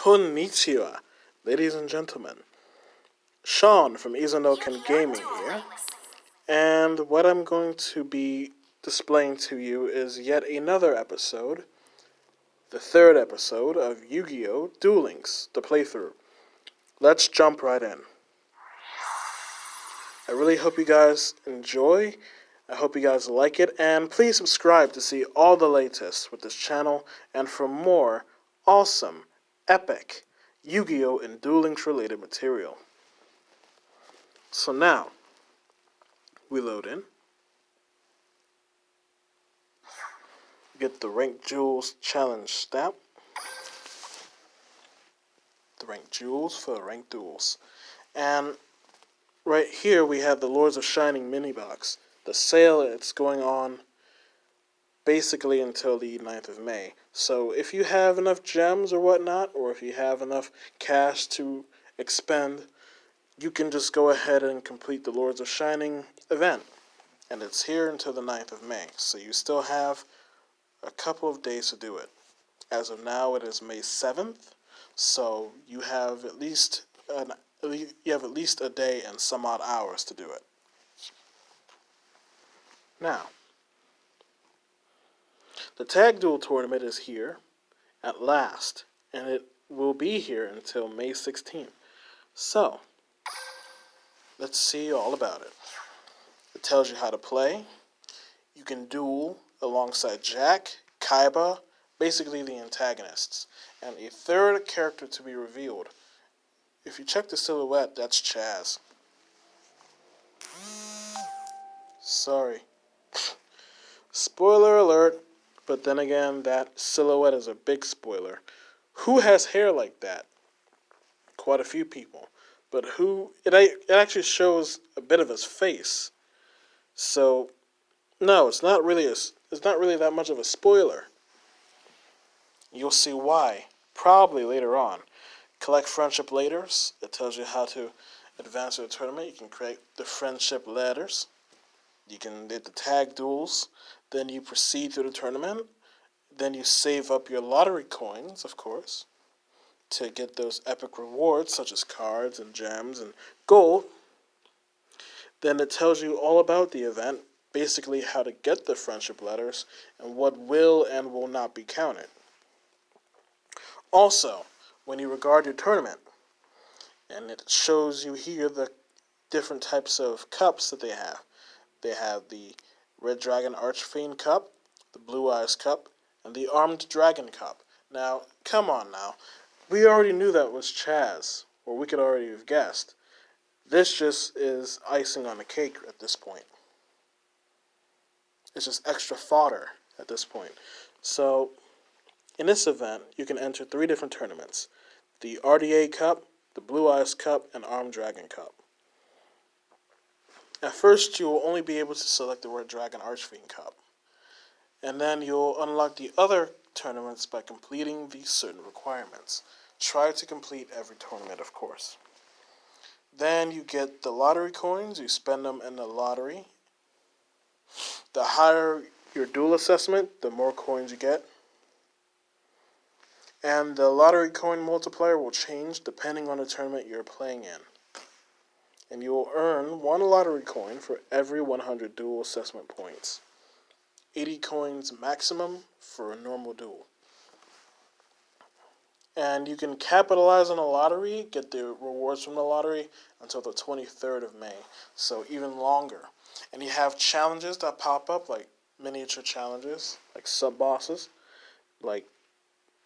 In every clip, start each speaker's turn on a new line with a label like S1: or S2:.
S1: Konnichiwa, ladies and gentlemen. Sean from Izunoken Gaming here, and what I'm going to be displaying to you is yet another episode, the third episode of Yu-Gi-Oh! Duel Links, the playthrough. Let's jump right in. I really hope you guys enjoy, I hope you guys like it, and please subscribe to see all the latest with this channel and for more awesome, epic Yu-Gi-Oh! And Duel Links related material. So now, we load in, get the Ranked Jewels Challenge stamp, the Ranked Jewels for the Ranked Duels, and right here we have the Lords of Shining mini box. The sale it's going on basically until the 9th of May. So if you have enough gems or whatnot, or if you have enough cash to expend, you can just go ahead and complete the Lords of Shining event. And it's here until the 9th of May. So you still have a couple of days to do it. As of now, it is May 7th. So you have at least a day and some odd hours to do it. Now, the Tag Duel Tournament is here at last, and it will be here until May 16th. So, let's see all about it. It tells you how to play. You can duel alongside Jack, KAIBA, basically the antagonists, and a third character to be revealed. If you check the silhouette, that's Chaz. Sorry. Spoiler alert, but then again, that silhouette is a big spoiler. Who has hair like that? Quite a few people. But it actually shows a bit of his face. So, no, it's not really that much of a spoiler. You'll see why, probably later on. Collect friendship letters. It tells you how to advance to the tournament. You can create the friendship letters. You can get the tag duels. Then you proceed to the tournament. Then you save up your lottery coins, of course, to get those epic rewards such as cards and gems and gold. Then it tells you all about the event, basically how to get the friendship letters and what will and will not be counted. Also, when you regard your tournament, and it shows you here the different types of cups that they have. They have the Red Dragon Archfiend Cup, the Blue Eyes Cup, and the Armed Dragon Cup. Now, come on now. We already knew that was Chaz, or we could already have guessed. This just is icing on the cake at this point. It's just extra fodder at this point. So, in this event, you can enter 3 different tournaments. The RDA Cup, the Blue Eyes Cup, and Armed Dragon Cup. At first, you will only be able to select the Red Dragon Archfiend Cup. And then you'll unlock the other tournaments by completing these certain requirements. Try to complete every tournament, of course. Then you get the lottery coins. You spend them in the lottery. The higher your duel assessment, the more coins you get. And the lottery coin multiplier will change depending on the tournament you're playing in. And you will earn 1 lottery coin for every 100 duel assessment points. 80 coins maximum for a normal duel. And you can capitalize on the lottery, get the rewards from the lottery until the 23rd of May. So even longer. And you have challenges that pop up, like miniature challenges, like sub-bosses, like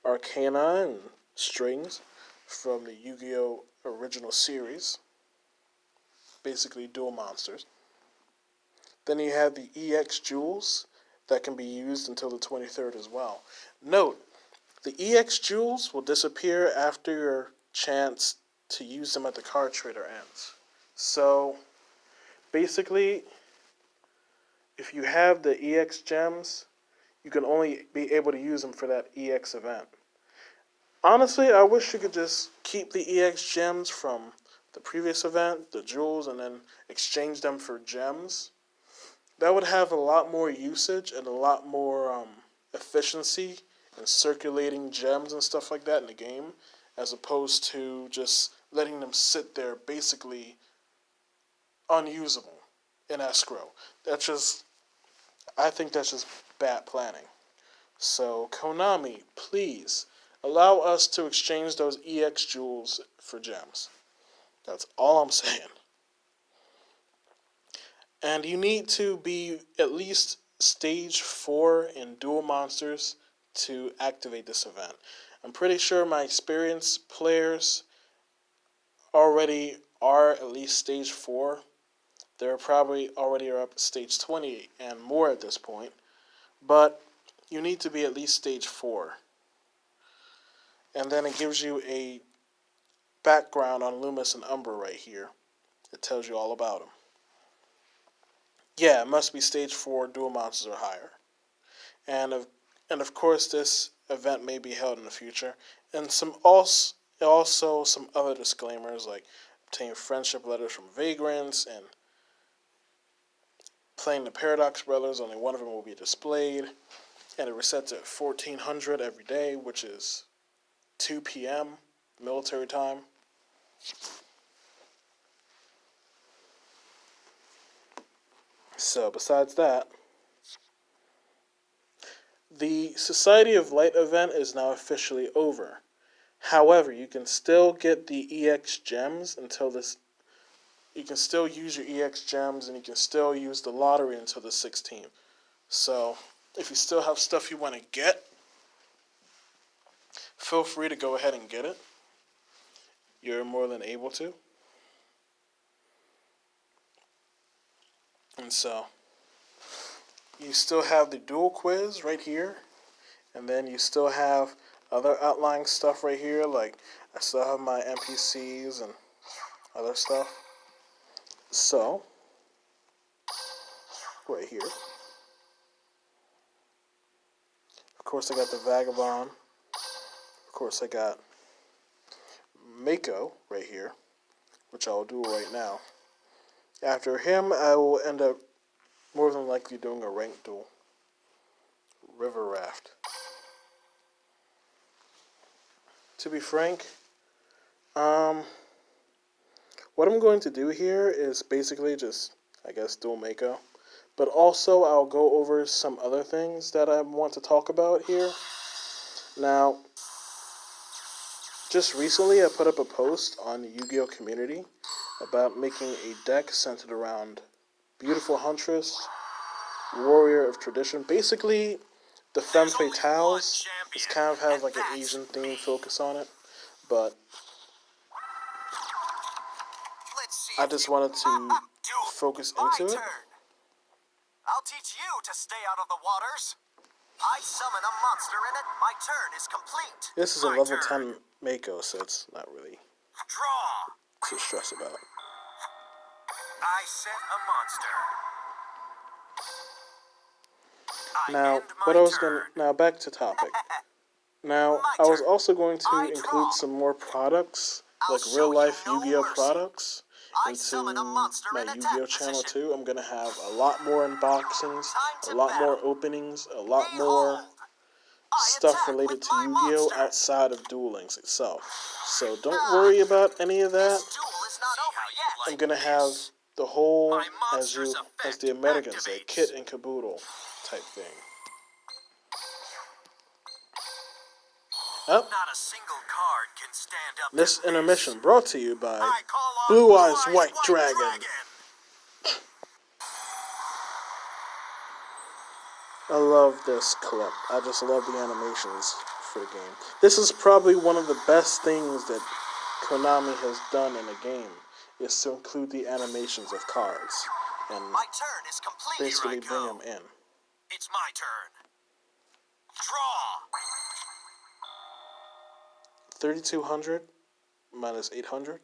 S1: Arcana and Strings from the Yu-Gi-Oh! Original series. Basically dual monsters. Then you have the EX Jewels that can be used until the 23rd as well. Note, the EX Jewels will disappear after your chance to use them at the card trader ends. So, basically, if you have the EX gems, you can only be able to use them for that EX event. Honestly, I wish you could just keep the EX gems from the previous event, the jewels, and then exchange them for gems. That would have a lot more usage and a lot more efficiency in circulating gems and stuff like that in the game, as opposed to just letting them sit there basically unusable in escrow. I think that's just bad planning. So, Konami, please allow us to exchange those EX jewels for gems. That's all I'm saying. And you need to be at least stage 4 in Duel Monsters to activate this event. I'm pretty sure my experienced players already are at least stage 4. They're probably already up to stage 20 and more at this point. But you need to be at least stage 4. And then it gives you a background on Loomis and Umbra right here. It tells you all about them. Yeah, it must be stage 4 Duel Monsters or higher. And of course, this event may be held in the future. And also some other disclaimers like obtain friendship letters from vagrants and playing the Paradox Brothers. Only one of them will be displayed, and it resets at 1400 every day, which is 2 p.m. military time. So besides that, the Society of Light event is now officially over. However, you can still get the EX gems until this. You can still use your EX gems and you can still use the lottery until the 16th. So, if you still have stuff you want to get, feel free to go ahead and get it. You're more than able to. And so, you still have the dual quiz right here. And then you still have other outlying stuff right here. Like, I still have my NPCs and other stuff. So, right here. Of course, I got the Vagabond. Of course, I got Mako right here, which I'll do right now. After him, I will end up more than likely doing a ranked duel. River Raft. To be frank, what I'm going to do here is basically just, I guess, duel Mako. But also, I'll go over some other things that I want to talk about here. Now, just recently, I put up a post on the YuGiOh community about making a deck centered around Beautiful Huntress, Warrior of Tradition. Basically, the Femme Fatales. It's kind of has like an Asian theme focus on it, but I just wanted to focus into it.
S2: I'll teach you to stay out of the waters. I summon a monster in it. My turn is complete.
S1: This is a level 10 Mako, so it's not really
S2: Draw.
S1: to stress about.
S2: I set a monster.
S1: Now back to topic. Now, I was also going to include some more products, like real life YuGiOh products, into my YuGiOh channel too. I'm going to have a lot more unboxings, a lot more openings, a lot more stuff related to YuGiOh outside of Duel Links itself. So don't worry about any of that. I'm going to have the whole, as the Americans say, kit and caboodle type thing. Oh.
S2: Not a single card can stand up.
S1: This intermission brought to you by Blue Eyes White Dragon. I love this clip. I just love the animations for the game. This is probably one of the best things that Konami has done in a game, is to include the animations of cards and
S2: my turn is complete.
S1: basically bring them in.
S2: It's my turn. Draw.
S1: 3,200 minus 800.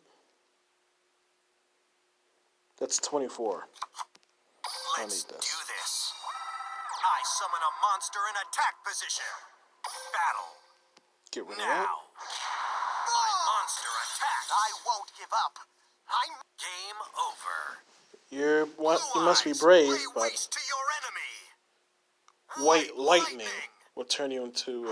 S1: That's 24.
S2: Let's do this. I summon a monster in attack position. Battle.
S1: Get rid of
S2: Now.
S1: that.
S2: My monster attack. I won't give up. I'm game over.
S1: You must be brave, but
S2: to your enemy.
S1: white lightning will turn you into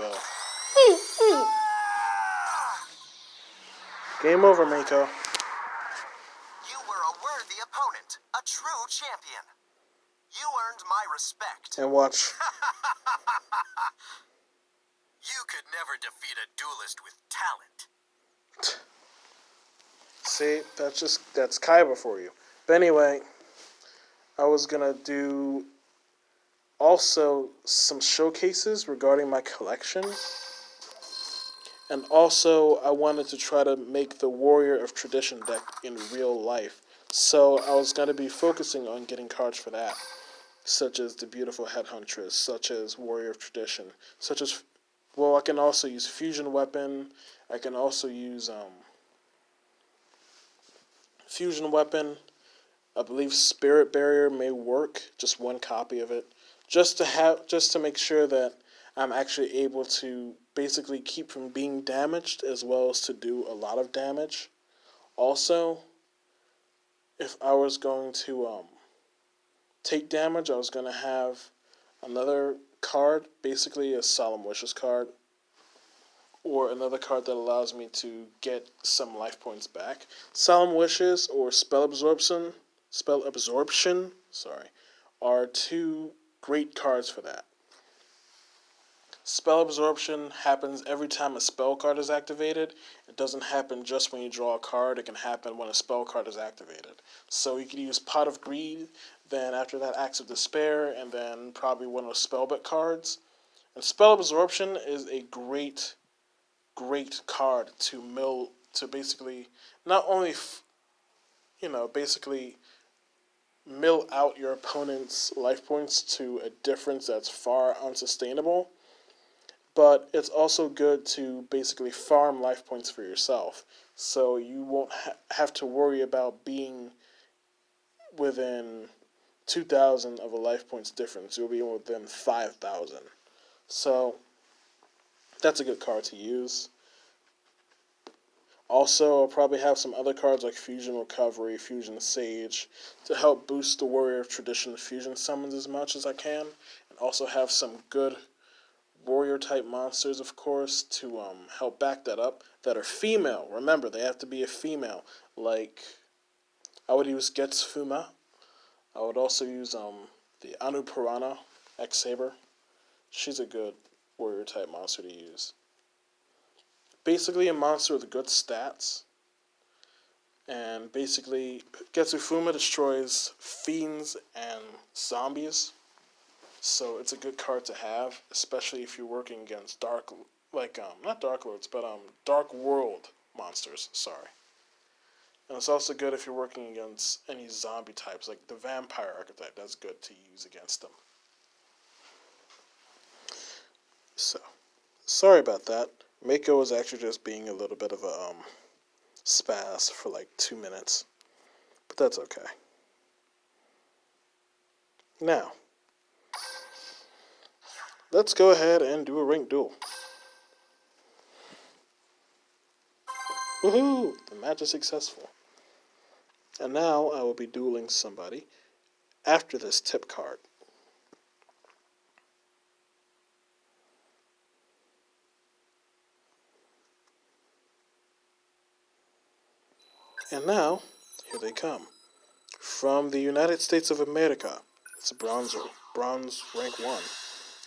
S1: Game over, Mako.
S2: You were a worthy opponent, a true champion. You earned my respect.
S1: And watch.
S2: You could never defeat a duelist with talent.
S1: See, that's KAIBA for you. But anyway, I was gonna do also some showcases regarding my collection. And also, I wanted to try to make the Warrior of Tradition deck in real life. So I was going to be focusing on getting cards for that, such as the Beautiful Headhuntress, such as Warrior of Tradition, such as, well, I can also use Fusion Weapon. I can also use Fusion Weapon. I believe Spirit Barrier may work, just one copy of it, just to make sure that I'm actually able to basically keep from being damaged as well as to do a lot of damage. Also, if I was going to take damage, I was going to have another card, basically a Solemn Wishes card, or another card that allows me to get some life points back. Solemn Wishes or Spell Absorption, are two great cards for that. Spell Absorption happens every time a spell card is activated. It doesn't happen just when you draw a card. It can happen when a spell card is activated. So you can use Pot of Greed, then after that Axe of Despair, and then probably one of the Spellbook cards. And Spell Absorption is a great card to basically not only basically mill out your opponent's life points to a difference that's far unsustainable, but it's also good to basically farm life points for yourself, so you won't have to worry about being within 2,000 of a life points difference. You'll be within 5,000. So that's a good card to use. Also, I'll probably have some other cards like Fusion Recovery, Fusion Sage, to help boost the Warrior of Tradition fusion summons as much as I can, and also have some good warrior type monsters, of course, to help back that up, that are female. Remember, they have to be a female. Like, I would use Getsfuma. I would also use the Anu Piranha X Saber. She's a good warrior type monster to use. Basically, a monster with good stats. And basically, Getsufuma destroys fiends and zombies. So it's a good card to have, especially if you're working against not Dark Lords, but Dark World monsters. Sorry. And it's also good if you're working against any zombie types, like the Vampire archetype. That's good to use against them. So, sorry about that. Mako was actually just being a little bit of a spaz for like 2 minutes, but that's okay. Now, let's go ahead and do a ranked duel. Woohoo! The match is successful. And now I will be dueling somebody after this tip card. And now, here they come. From the United States of America, it's a bronze rank 1.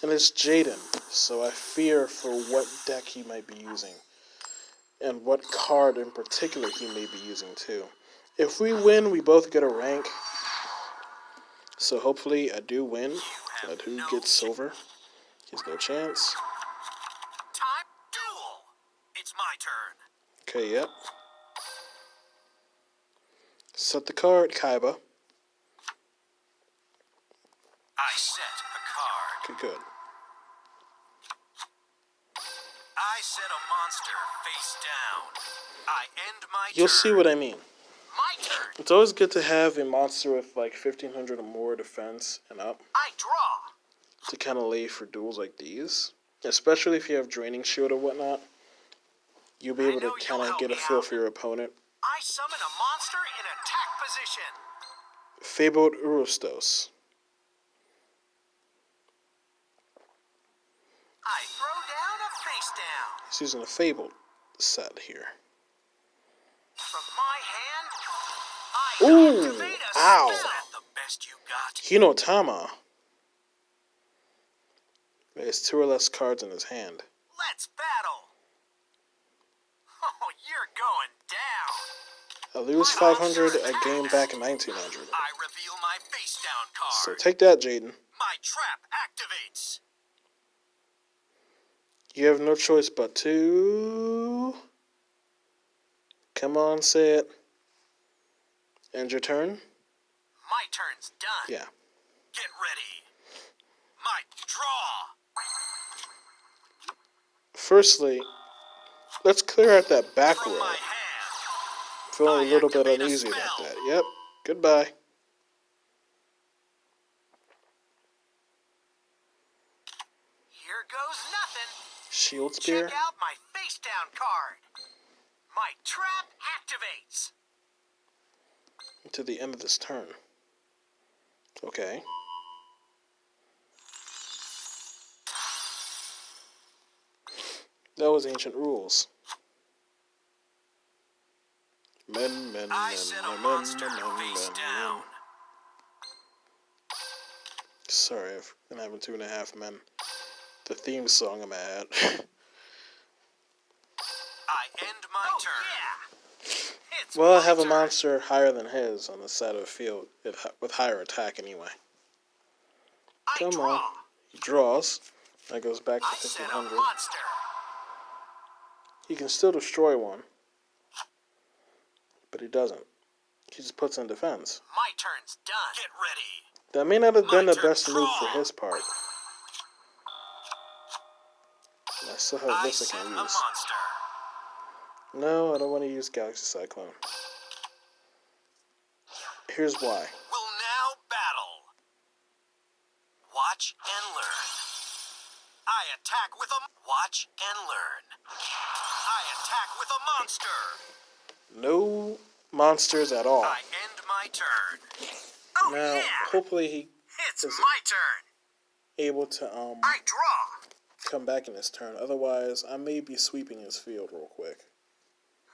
S1: And it's Jaden, so I fear for what deck he might be using. And what card in particular he may be using too. If we win, we both get a rank. So hopefully I do win. Let who gets silver. He has no chance.
S2: Time duel. It's my turn.
S1: Okay, yep. Set the card, KAIBA.
S2: I set a card.
S1: Okay, good.
S2: I set a monster face down. I end my
S1: You'll
S2: turn.
S1: see what I mean.
S2: My turn.
S1: It's always good to have a monster with like 1,500 or more defense and up
S2: I draw.
S1: to kind of lay for duels like these. Especially if you have Draining Shield or whatnot. You'll be able to kind of get a feel for your opponent.
S2: I summon a monster in attack position.
S1: Fabled Urustos.
S2: I throw down a face down.
S1: He's using a Fabled set here.
S2: From my hand, I
S1: Ooh,
S2: activate a
S1: ow.
S2: spell. Is that the best you got?
S1: Hinotama. There's 2 or less cards in his hand.
S2: Let's battle. Oh, you're going down.
S1: I lose 500, I gain back 1900.
S2: I reveal my face down card.
S1: So take that, Jaden.
S2: My trap activates.
S1: You have no choice but to... Come on, say it. End your turn?
S2: My turn's done.
S1: Yeah.
S2: Get ready. My draw.
S1: Firstly, let's clear out that back
S2: From
S1: row.
S2: my hand,
S1: Feeling a little bit
S2: activate a
S1: uneasy about
S2: spell.
S1: that. Yep. Goodbye.
S2: Here goes nothing.
S1: Shield Spear.
S2: Check out my face down card. My trap activates.
S1: To the end of this turn. Okay. That was ancient rules. Men.
S2: I set a monster face down.
S1: Sorry, I've been having 2.5 men. The theme song I'm at.
S2: I end my turn. Yeah. It's
S1: Well, I
S2: my
S1: have a
S2: turn.
S1: monster higher than his on the side of the field, with higher attack anyway.
S2: I
S1: Come
S2: draw.
S1: on. He draws. That goes back to
S2: I set a
S1: 1500.
S2: monster.
S1: He can still destroy one, but he doesn't. He just puts in defense.
S2: My turn's done. Get ready.
S1: That may not have been
S2: My
S1: the
S2: turn.
S1: best move for
S2: Draw.
S1: his part. And I still have
S2: I
S1: this I
S2: set
S1: can
S2: a
S1: use.
S2: monster.
S1: No, I don't want to use Galaxy Cyclone. Here's why.
S2: Will now battle. Watch and learn. I attack with a... Watch and learn. I attack with a monster.
S1: No monsters at all.
S2: I end my turn. Oh,
S1: Now,
S2: yeah.
S1: hopefully he
S2: It's
S1: is
S2: my turn.
S1: able to
S2: I draw.
S1: come back in his turn. Otherwise, I may be sweeping his field real quick.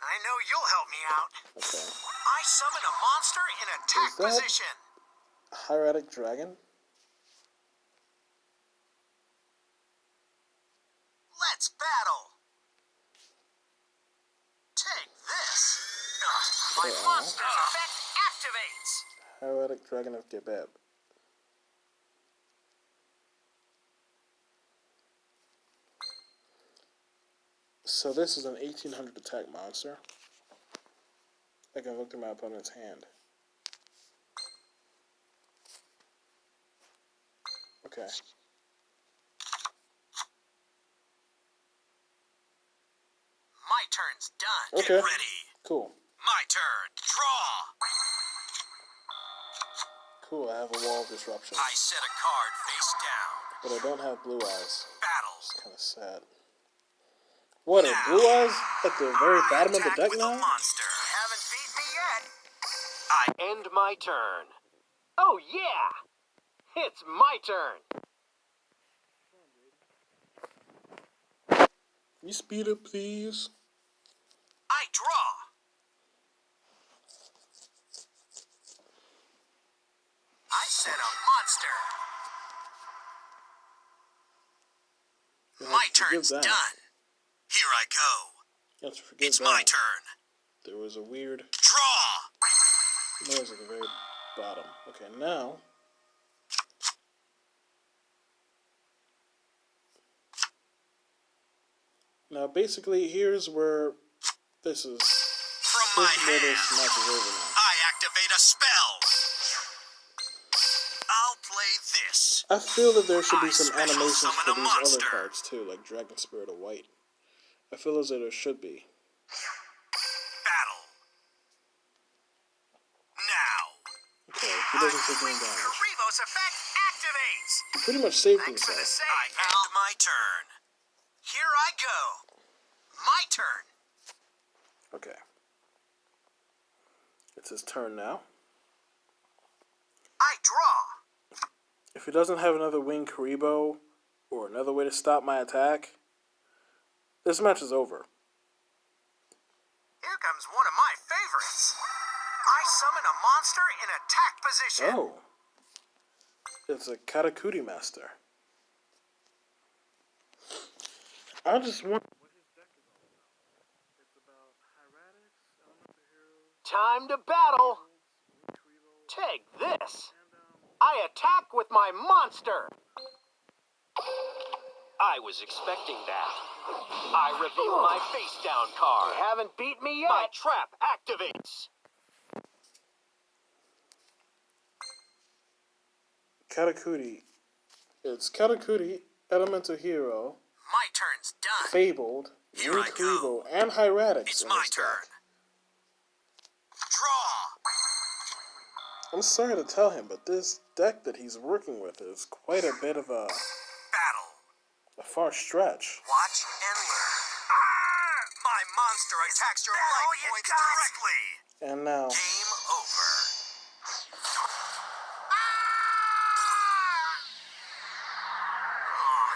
S2: I know you'll help me out.
S1: Okay.
S2: I summon a monster in attack
S1: Is that-
S2: position.
S1: Hieratic Dragon?
S2: Let's battle. Take this. My
S1: Okay,
S2: monster's effect activates.
S1: Hieratic Dragon of Gebeb. So this is an 1800 attack monster. I can look through my opponent's hand. Okay.
S2: My turn's done.
S1: Okay.
S2: Get ready.
S1: Cool.
S2: My turn. Draw.
S1: Cool, I have a Wall of Disruption.
S2: I set a card face down.
S1: But I don't have Blue Eyes.
S2: Battle.
S1: It's kind of sad. What, are Blue Eyes at the very bottom of the deck now?
S2: Monster. Haven't beat me yet. I end my turn. Oh, yeah. It's my turn.
S1: Can you speed up, please?
S2: I draw. I set a monster. My turn's done. Here I go.
S1: You have to forgive
S2: It's
S1: that.
S2: my turn.
S1: There was a weird
S2: Draw.
S1: noise at the very bottom. Okay, now... Now, basically, here's where this is...
S2: From my
S1: where
S2: hand,
S1: this match is over now.
S2: I activate a spell. I'll play this.
S1: I feel that there should be some
S2: special
S1: animations
S2: summon
S1: for
S2: a
S1: these
S2: monster.
S1: other cards, too, like Dragon Spirit of White. I feel as though there should be.
S2: Battle. Now.
S1: Okay, he doesn't take any damage.
S2: Karibo's effect activates.
S1: He pretty much saved
S2: Thanks for the
S1: himself.
S2: save. I end my turn. Here I go. My turn.
S1: Okay. It's his turn now.
S2: I draw.
S1: If he doesn't have another Winged Karibo, or another way to stop my attack, this match is over.
S2: Here becomes one of my favorites. I summon a monster in attack position.
S1: Oh. It's a Katakuri Master. I just want what his deck is all about. It's about Hieratics, Elemental Heroes,
S2: Time to battle. Take this. I attack with my monster. I was expecting that. I reveal my face down card. You haven't beat me yet. My trap activates.
S1: Katakuri. It's Katakuri, Elemental Hero,
S2: My turn's done.
S1: Fabled,
S2: Here I go.
S1: and Hieratics.
S2: It's
S1: in
S2: my
S1: this
S2: turn.
S1: deck.
S2: Draw.
S1: I'm sorry to tell him, but this deck that he's working with is quite a bit of a
S2: Battle.
S1: far stretch.
S2: Watch and learn. My monster attacks your life points directly.
S1: And now,
S2: Game over.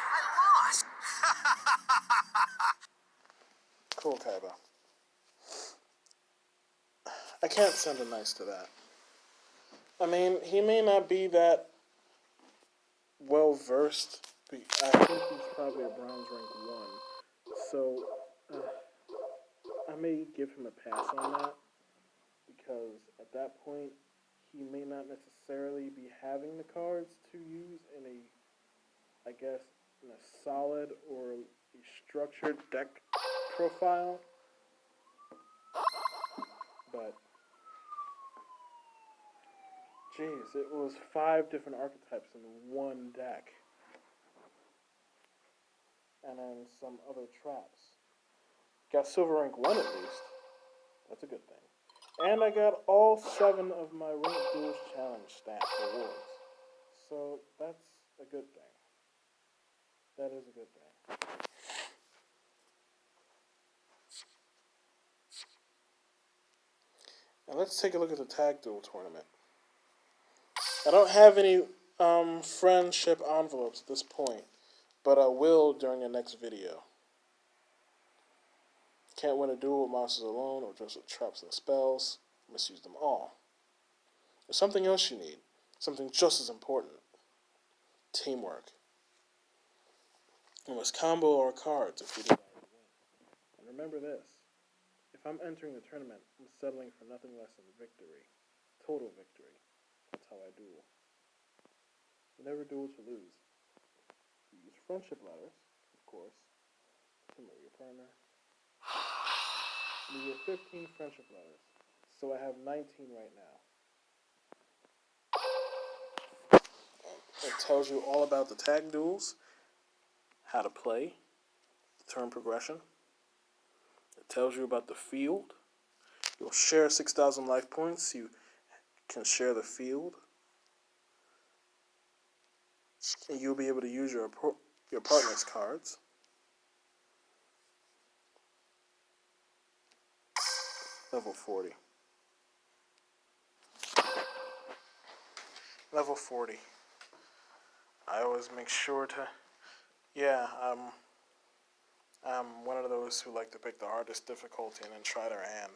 S2: I lost.
S1: cool, KAIBA. I can't send a nice to that. I mean, he may not be that well versed. I think he's probably a bronze rank 1. So, I may give him a pass on that. Because at that point, he may not necessarily be having the cards to use in a, I guess, in a solid or a structured deck profile. But, jeez, it was 5 different archetypes in one deck. And then some other traps. Got silver rank 1 at least. That's a good thing. And I got all 7 of my Rank Duels Challenge stat rewards. So that's a good thing. That is a good thing. Now let's take a look at the Tag Duel tournament. I don't have any friendship envelopes at this point, but I will during the next video. Can't win a duel with monsters alone or just with traps and spells. Misuse them all. There's something else you need. Something just as important. Teamwork. You must combo our cards if we do not win. And remember this. If I'm entering the tournament, I'm settling for nothing less than victory. Total victory. That's how I duel. You never duel to lose. You use friendship letters, of course, to promote your partner. You get 15 friendship letters. So I have 19 right now. It tells you all about the tag duels, how to play, the turn progression. It tells you about the field. You'll share 6,000 life points. You can share the field. And you'll be able to use your partner's cards. Level 40. Level 40. I always make sure to... Yeah, I'm one of those who like to pick the hardest difficulty and then try their hand.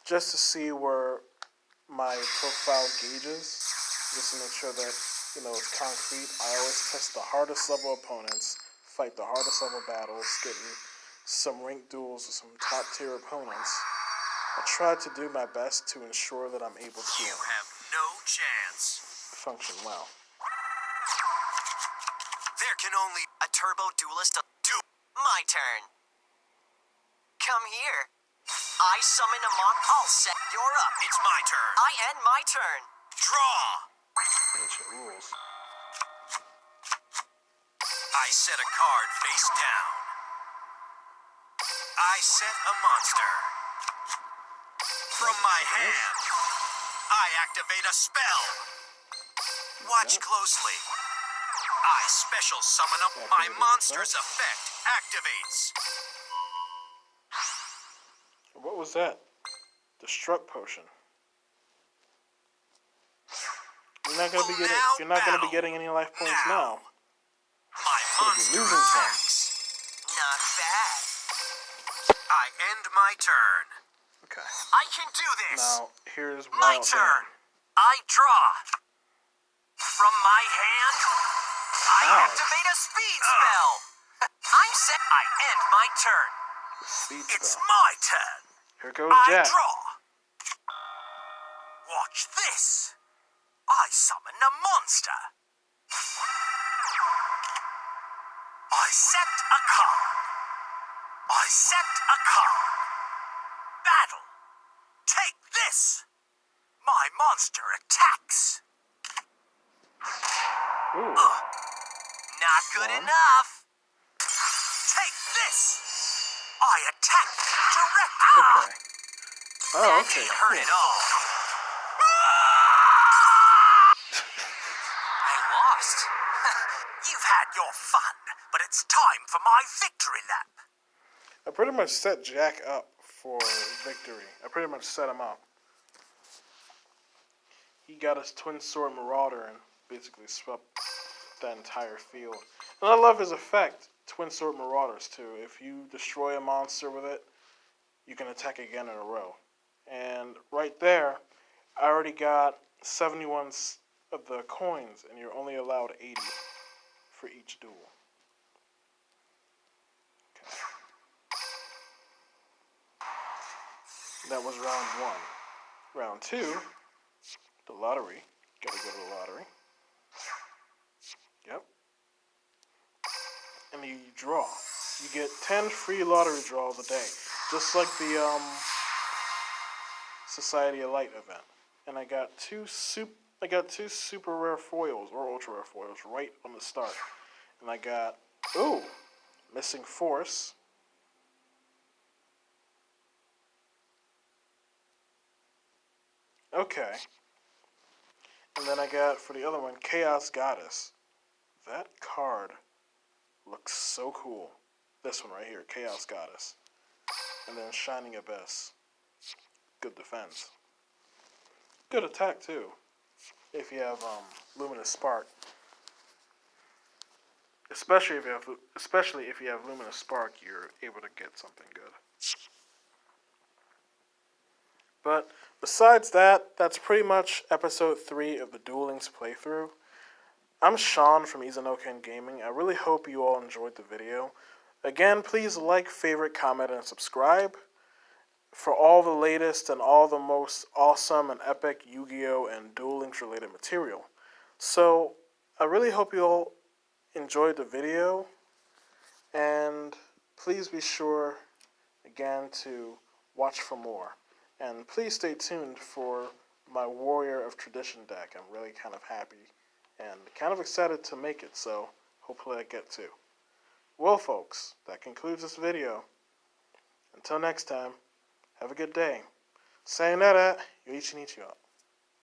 S1: Just to see where my profile gauges. Just to make sure that, it's concrete. I always test the hardest level opponents, fight the hardest level battles, getting some ranked duels with some top tier opponents. I try to do my best to ensure that I'm able to
S2: You have no chance.
S1: function well.
S2: There can only a turbo duelist do. My turn. Come here. I summon a mock. I'll set. You're up. It's my turn. I end my turn. Draw.
S1: Ancient rules.
S2: I set a card face down. I set a monster. From my hand, I activate a spell. Watch closely. I special summon up my monster's effect activates.
S1: What was that? Destruct potion. You're not gonna be getting any life points now.
S2: My monster attacks. Not bad. I end my turn.
S1: Okay.
S2: I can do this.
S1: Now, here's
S2: My
S1: Wild
S2: turn.
S1: Dan.
S2: I draw. From my hand, I
S1: Ow.
S2: activate a speed spell. I'm set. I end my turn.
S1: Speed
S2: It's
S1: spell.
S2: my turn.
S1: Here goes
S2: I
S1: Jack.
S2: draw. Watch this. I summon a monster. I set a card. I set a card. Battle. Take this. My monster attacks.
S1: Ooh.
S2: Not good
S1: One.
S2: enough. Take this. I attack directly.
S1: Okay. Oh,
S2: That
S1: okay.
S2: ain't hurt
S1: Cool.
S2: at all. I lost. You've had your fun, but it's time for my victory lap.
S1: I pretty much set Jack up for victory. I pretty much set him up. He got his Twin Sword Marauder and basically swept that entire field. And I love his effect, Twin Sword Marauders, too. If you destroy a monster with it, you can attack again in a row. And right there, I already got 71 of the coins, and you're only allowed 80 for each duel. Okay. That was round 1. Round 2, the lottery. Gotta go to the lottery. Yep. And you draw. You get 10 free lottery draws a day, just like the Society of Light event. And I got two super rare foils or ultra rare foils right on the start. And I got Missing Force. Okay. And then I got, for the other one, Chaos Goddess. That card looks so cool. This one right here, Chaos Goddess. And then Shining Abyss. Good defense. Good attack, too. If you have Luminous Spark. Especially if you have Luminous Spark, you're able to get something good. But besides that, that's pretty much episode 3 of the Duel Links playthrough. I'm Sean from Izanoken Gaming. I really hope you all enjoyed the video. Again, please like, favorite, comment, and subscribe for all the latest and all the most awesome and epic Yu-Gi-Oh! And Duel Links related material. So, I really hope you all enjoyed the video, and please be sure, again, to watch for more. And please stay tuned for my Warrior of Tradition deck. I'm really kind of happy and kind of excited to make it, so hopefully I get to. Well, folks, that concludes this video. Until next time, have a good day. Sayonara, Yoichi Nichio.